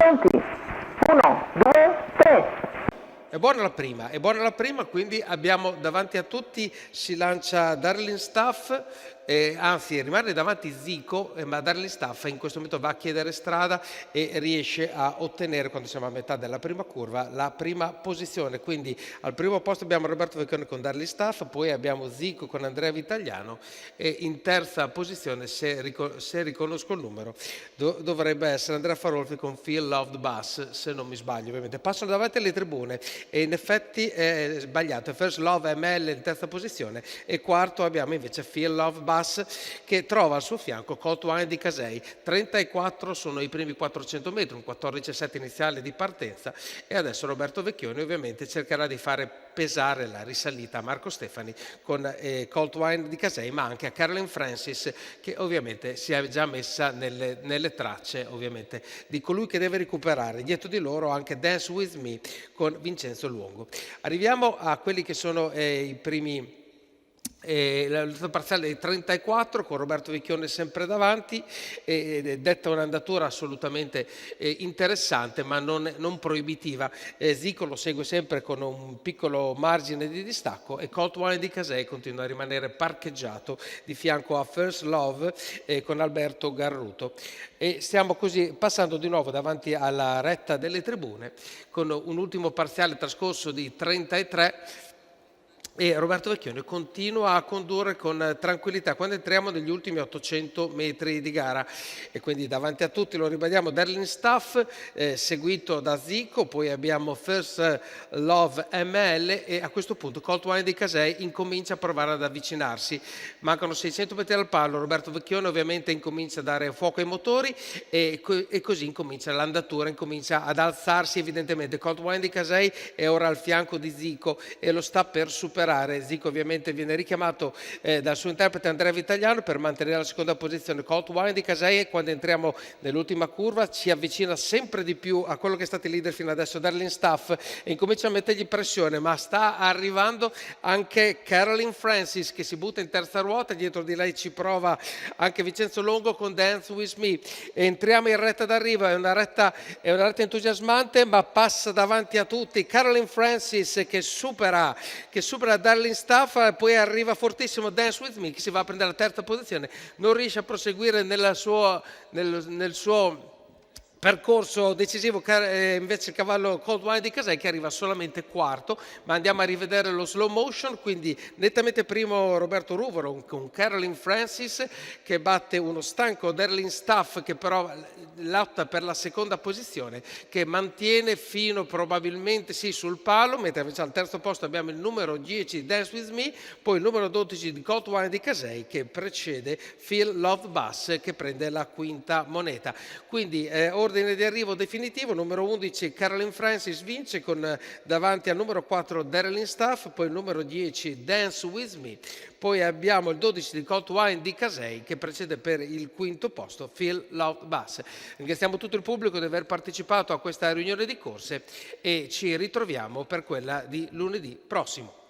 Pronti? 1, 2, 3. È buona la prima, quindi abbiamo davanti a tutti, si lancia Darling Staff, anzi rimane davanti Zico, ma Darling Staff in questo momento va a chiedere strada e riesce a ottenere, quando siamo a metà della prima curva, la prima posizione. Quindi al primo posto abbiamo Roberto Vecchione con Darling Staff, poi abbiamo Zico con Andrea Vitaliano e in terza posizione, se riconosco il numero, dovrebbe essere Andrea Farolfi con Feel Loved Bus, se non mi sbaglio ovviamente. Passano davanti alle tribune e in effetti è sbagliato, è First Love ML in terza posizione e quarto abbiamo invece Feel Love Bus che trova al suo fianco Colt Wine di Casei. 34 sono i primi 400 metri, un 14,7 iniziale di partenza e adesso Roberto Vecchioni ovviamente cercherà di fare pesare la risalita a Marco Stefani con Colt Wine di Casei, ma anche a Caroline Francis che ovviamente si è già messa nelle tracce ovviamente di colui che deve recuperare. Dietro di loro anche Dance With Me con Vincenzo Luongo. Arriviamo a quelli che sono i primi la parziale di 34 con Roberto Vecchione sempre davanti, detta un'andatura assolutamente interessante ma non proibitiva. Zico lo segue sempre con un piccolo margine di distacco e Colt Wine di Casei continua a rimanere parcheggiato di fianco a First Love con Alberto Garruto. E stiamo così passando di nuovo davanti alla retta delle tribune con un ultimo parziale trascorso di 33 e Roberto Vecchione continua a condurre con tranquillità quando entriamo negli ultimi 800 metri di gara e quindi davanti a tutti, lo ribadiamo, Darling Staff seguito da Zico, poi abbiamo First Love ML e a questo punto Colt Wine di Casei incomincia a provare ad avvicinarsi. Mancano 600 metri al palo, Roberto Vecchione ovviamente incomincia a dare fuoco ai motori e così incomincia l'andatura, incomincia ad alzarsi evidentemente. Colt Wine di Casei è ora al fianco di Zico e lo sta per superare. Zico ovviamente viene richiamato dal suo interprete Andrea Vitaliano per mantenere la seconda posizione. Colt Wine di Casei quando entriamo nell'ultima curva ci avvicina sempre di più a quello che è stato il leader fino adesso, Darling Staff, e incomincia a mettergli pressione, ma sta arrivando anche Caroline Francis che si butta in terza ruota, dietro di lei ci prova anche Vincenzo Longo con Dance With Me. Entriamo in retta d'arrivo, è una retta entusiasmante ma passa davanti a tutti Caroline Francis che supera Darling Staff, poi arriva fortissimo Dance With Me che si va a prendere la terza posizione, non riesce a proseguire nel suo percorso decisivo invece il cavallo Colt Wine di Casei che arriva solamente quarto, ma andiamo a rivedere lo slow motion, quindi nettamente primo Roberto Ruvero con Caroline Francis che batte uno stanco Darling Staff che però lotta per la seconda posizione, che mantiene fino probabilmente sul palo, mentre invece al terzo posto abbiamo il numero 10 Dance With Me, poi il numero 12 di Colt Wine di Casei che precede Feel Love Bus che prende la quinta moneta. Quindi ordine di arrivo definitivo, numero 11 Caroline Francis vince con davanti al numero 4 Darling Staff, poi il numero 10 Dance With Me, poi abbiamo il 12 di Colt Wine di Casei che precede per il quinto posto Feel Love Bus. Ringraziamo tutto il pubblico di aver partecipato a questa riunione di corse e ci ritroviamo per quella di lunedì prossimo.